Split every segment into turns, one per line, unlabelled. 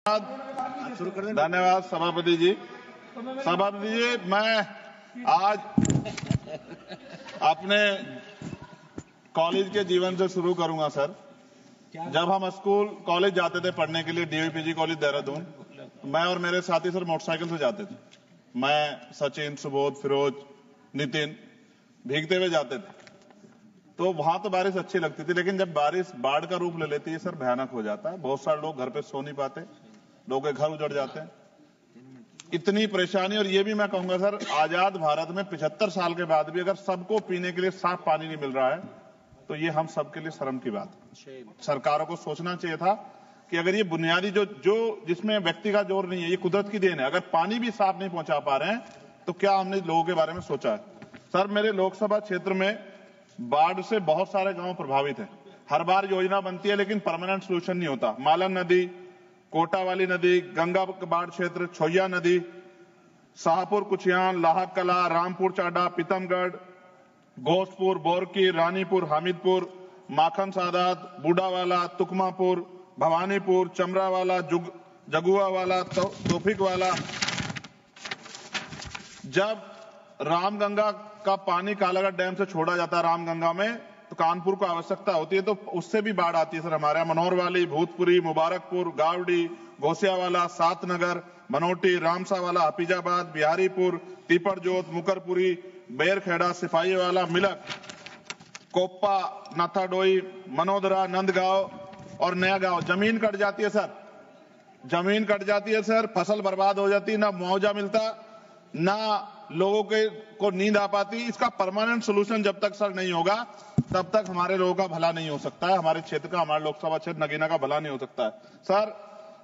धन्यवाद सभापति जी। मैं आज अपने कॉलेज के जीवन से शुरू करूंगा सर। जब हम स्कूल कॉलेज जाते थे पढ़ने के लिए, डीवीपीजी कॉलेज देहरादून, मैं और मेरे साथी सर मोटरसाइकिल से जाते थे। मैं, सचिन, सुबोध, फिरोज, नितिन भीगते हुए जाते थे। तो वहां तो बारिश अच्छी लगती थी, लेकिन जब बारिश बाढ़ का रूप ले लेती है सर, भयानक हो जाता है। बहुत सारे लोग घर पे सो नहीं पाते, लोगों के घर उजड़ जाते हैं। इतनी परेशानी। और ये भी मैं कहूंगा सर, आजाद भारत में 75 साल के बाद भी अगर सबको पीने के लिए साफ पानी नहीं मिल रहा है, तो ये हम सबके लिए शर्म की बात है। सरकारों को सोचना चाहिए था कि अगर ये बुनियादी जो जिसमें व्यक्ति का जोर नहीं है, ये कुदरत की देन है, अगर पानी भी साफ नहीं पहुंचा पा रहे हैं तो क्या हमने लोगों के बारे में सोचा है? सर, मेरे लोकसभा क्षेत्र में बाढ़ से बहुत सारे गांव प्रभावित हैं। हर बार योजना बनती है लेकिन परमानेंट सोल्यूशन नहीं होता। मालन नदी, कोटा वाली नदी, गंगा बाढ़ क्षेत्र, छोया नदी, शाहपुर कुचियान, लाहक कला, रामपुर चाडा, पीतमगढ़, घोषपुर, बोरकी, रानीपुर, हामिदपुर, माखन सादात, बूढ़ावाला, तुकमापुर, भवानीपुर, चमरावाला, जगुआवाला, तोफिक वाला। जब रामगंगा का पानी कालागढ़ डैम से छोड़ा जाता है रामगंगा में, तो कानपुर को आवश्यकता होती है, तो उससे भी बाढ़ आती है सर हमारे यहाँ। मनोहरवाली, भूतपुरी, मुबारकपुर, गावड़ी, घोसियावाला, सातनगर, मनोटी, रामसावाला, हफीजाबाद, बिहारीपुर, तीपरजोत, मुकरपुरी, बेरखेड़ा, सिपाहीवाला, मिलक, कोप्पा, नाथाडोई, मनोदरा, नंदगांव और नया गांव। जमीन कट जाती है सर, जमीन कट जाती है सर, फसल बर्बाद हो जाती है, ना मुआवजा मिलता, ना लोगों को नींद आ पाती। इसका परमानेंट सोल्यूशन जब तक सर नहीं होगा, तब तक हमारे लोगों का भला नहीं हो सकता है। हमारे क्षेत्र का, हमारे लोकसभा क्षेत्र नगीना का भला नहीं हो सकता है। सर,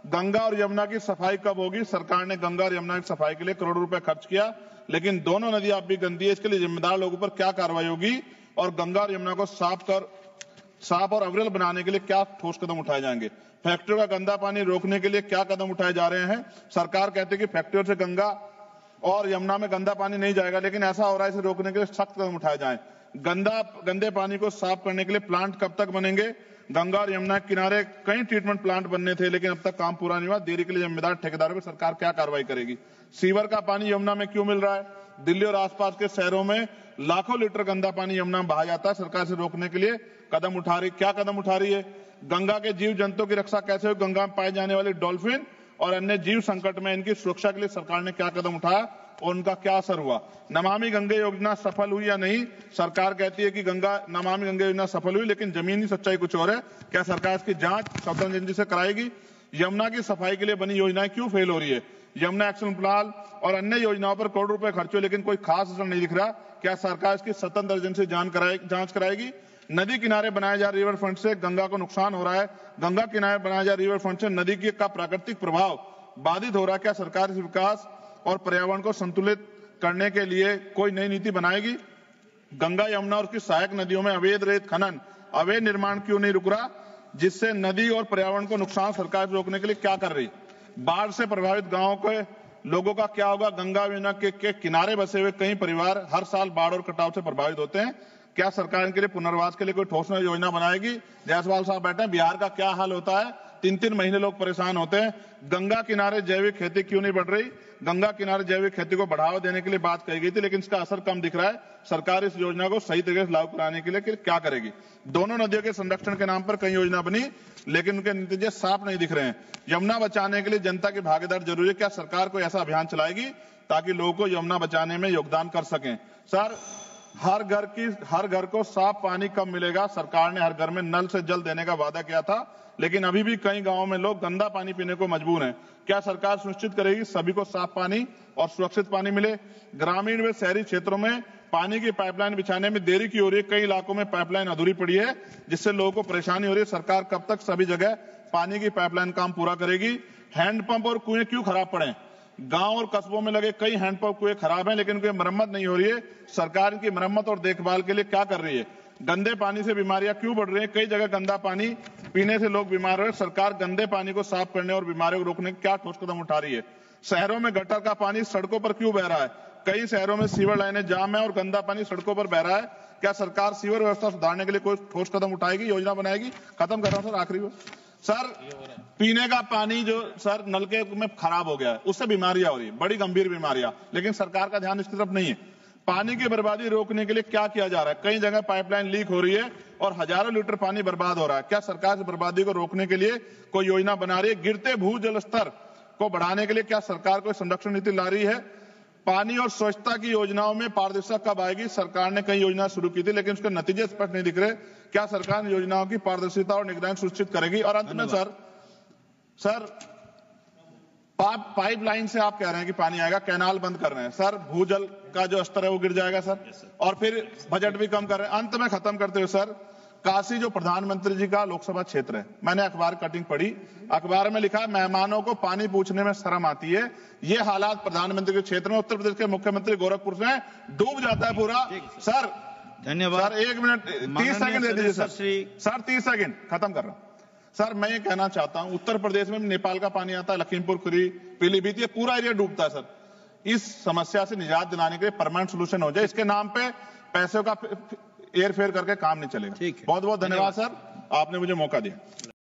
गंगा और यमुना की सफाई कब होगी? सरकार ने गंगा और यमुना की सफाई के लिए करोड़ों रुपए खर्च किया, लेकिन दोनों नदी अब भी गंदी है। इसके लिए जिम्मेदार लोगों पर क्या कार्रवाई होगी और गंगा और यमुना को साफ और अविरल बनाने के लिए क्या ठोस कदम उठाए जाएंगे? फैक्ट्रियों का गंदा पानी रोकने के लिए क्या कदम उठाए जा रहे हैं? सरकार कहती है कि फैक्ट्रियों से गंगा और यमुना में गंदा पानी नहीं जाएगा, लेकिन ऐसा हो रहा है, इसे रोकने के लिए सख्त कदम उठाए जाएं। गंदे पानी को साफ करने के लिए प्लांट कब तक बनेंगे? गंगा और यमुना के किनारे कई ट्रीटमेंट प्लांट बनने थे, लेकिन अब तक काम पूरा नहीं हुआ। देरी के लिए जिम्मेदार ठेकेदारों पर सरकार क्या कार्रवाई करेगी? सीवर का पानी यमुना में क्यों मिल रहा है? दिल्ली और आसपास के शहरों में लाखों लीटर गंदा पानी यमुना में बहा जाता है। सरकार से रोकने के लिए क्या कदम उठा रही है? गंगा के जीव जंतुओं की रक्षा कैसे हो? गंगा में पाए जाने वाले डॉल्फिन और अन्य जीव संकट में इनकी सुरक्षा के लिए सरकार ने क्या कदम उठाया और उनका क्या असर हुआ? नमामि गंगे योजना सफल हुई या नहीं? सरकार कहती है कि नमामि गंगे योजना सफल हुई, लेकिन जमीनी सच्चाई कुछ और है। क्या सरकार इसकी जांच स्वतंत्र एजेंसी से कराएगी? यमुना की सफाई के लिए बनी योजनाएं क्यों फेल हो रही है? यमुना एक्शन प्लान और अन्य योजनाओं पर करोड़ रुपए खर्च हुए, लेकिन कोई खास असर नहीं दिख रहा। क्या सरकार इसकी स्वतंत्र एजेंसी जांच कराएगी? नदी किनारे बनाए जा रिवर फ्रंट से गंगा को नुकसान हो रहा है। गंगा किनारे बनाए जा रिवर फ्रंट से नदी का प्राकृतिक प्रभाव बाधित हो रहा है। क्या सरकार इस विकास और पर्यावरण को संतुलित करने के लिए कोई नई नीति बनाएगी? गंगा, यमुना और उसकी सहायक नदियों में अवैध रेत खनन, अवैध निर्माण क्यों नहीं रुक रहा, जिससे नदी और पर्यावरण को नुकसान सरकार रोकने के लिए क्या कर रही? बाढ़ से प्रभावित गांवों के लोगों का क्या होगा? गंगा यमुना के किनारे बसे हुए कई परिवार हर साल बाढ़ और कटाव से प्रभावित होते हैं। क्या सरकार इनके लिए पुनर्वास के लिए कोई ठोस योजना बनाएगी? जायसवाल साहब बैठे हैं, बिहार का क्या हाल होता है? 3-3 महीने लोग परेशान होते हैं। गंगा किनारे जैविक खेती क्यों नहीं बढ़ रही? गंगा किनारे जैविक खेती को बढ़ावा देने के लिए बात कही गई थी, लेकिन इसका असर कम दिख रहा है। सरकार इस योजना को सही तरीके से लागू कराने के लिए क्या करेगी? दोनों नदियों के संरक्षण के नाम पर कई योजना बनी, लेकिन उनके नतीजे साफ नहीं दिख रहे हैं। यमुना बचाने के लिए जनता की भागीदारी जरूरी है। क्या सरकार कोई ऐसा अभियान चलाएगी ताकि लोगों को यमुना बचाने में योगदान कर सकें? सर, हर घर को साफ पानी कब मिलेगा? सरकार ने हर घर में नल से जल देने का वादा किया था, लेकिन अभी भी कई गांवों में लोग गंदा पानी पीने को मजबूर हैं। क्या सरकार सुनिश्चित करेगी सभी को साफ पानी और सुरक्षित पानी मिले? ग्रामीण व शहरी क्षेत्रों में पानी की पाइपलाइन बिछाने में देरी क्यों हो रही है? कई इलाकों में पाइपलाइन अधूरी पड़ी है, जिससे लोगों को परेशानी हो रही है। सरकार कब तक सभी जगह पानी की पाइपलाइन काम पूरा करेगी? हैंडपंप और कुएं क्यों खराब पड़े? गांव और कस्बों में लगे कई हैंडपंप कुएं खराब हैं, लेकिन उनकी मरम्मत नहीं हो रही है। सरकार की मरम्मत और देखभाल के लिए क्या कर रही है? गंदे पानी से बीमारियां क्यों बढ़ रही हैं? कई जगह गंदा पानी पीने से लोग बीमार हो रहे हैं। सरकार गंदे पानी को साफ करने और बीमारियों को रोकने के क्या ठोस कदम उठा रही है? शहरों में गटर का पानी सड़कों पर क्यों बह रहा है? कई शहरों में सीवर लाइनें जाम है और गंदा पानी सड़कों पर बह रहा है। क्या सरकार सीवर व्यवस्था सुधारने के लिए कोई ठोस कदम उठाएगी, योजना बनाएगी? खत्म कर रहा हूं सर, आखिरी सर पीने का पानी जो सर नलके में खराब हो गया है, उससे बीमारियां हो रही है, बड़ी गंभीर बीमारियां, लेकिन सरकार का ध्यान इसकी तरफ नहीं है। पानी की बर्बादी रोकने के लिए क्या किया जा रहा है? कई जगह पाइपलाइन लीक हो रही है और हजारों लीटर पानी बर्बाद हो रहा है। क्या सरकार इस बर्बादी को रोकने के लिए कोई योजना बना रही है? गिरते भूजल स्तर को बढ़ाने के लिए क्या सरकार कोई संरक्षण नीति ला रही है? पानी और स्वच्छता की योजनाओं में पारदर्शिता कब आएगी? सरकार ने कई योजना शुरू की थी, लेकिन उसके नतीजे स्पष्ट नहीं दिख रहे। क्या सरकार इन योजनाओं की पारदर्शिता और निगरानी सुनिश्चित करेगी? और अंत में सर पाइपलाइन से आप कह रहे हैं कि पानी आएगा, कैनाल बंद कर रहे हैं सर, भूजल का जो स्तर है वो गिर जाएगा सर, और फिर बजट भी कम कर रहे हैं। अंत में खत्म करते हुए सर, काशी जो प्रधानमंत्री जी का लोकसभा क्षेत्र है, मैंने अखबार कटिंग पढ़ी, अखबार में लिखा है मेहमानों को पानी पूछने में शर्म आती है। ये हालात प्रधानमंत्री के क्षेत्र में, उत्तर प्रदेश के मुख्यमंत्री गोरखपुर से डूब जाता है पूरा। सर
धन्यवाद
सर, 1 मिनट 30 सेकंड दे दीजिए सर 30 सेकंड खत्म कर रहा हूं। सर मैं ये कहना चाहता हूं, उत्तर प्रदेश में नेपाल का पानी आता है, लखीमपुर खीरी, पीलीभीत, ये पूरा एरिया डूबता है सर। इस समस्या से निजात दिलाने के लिए परमानेंट सोल्यूशन हो जाए, इसके नाम पे पैसों का हेर फेर करके काम नहीं चलेगा। बहुत बहुत धन्यवाद सर, आपने मुझे मौका दिया।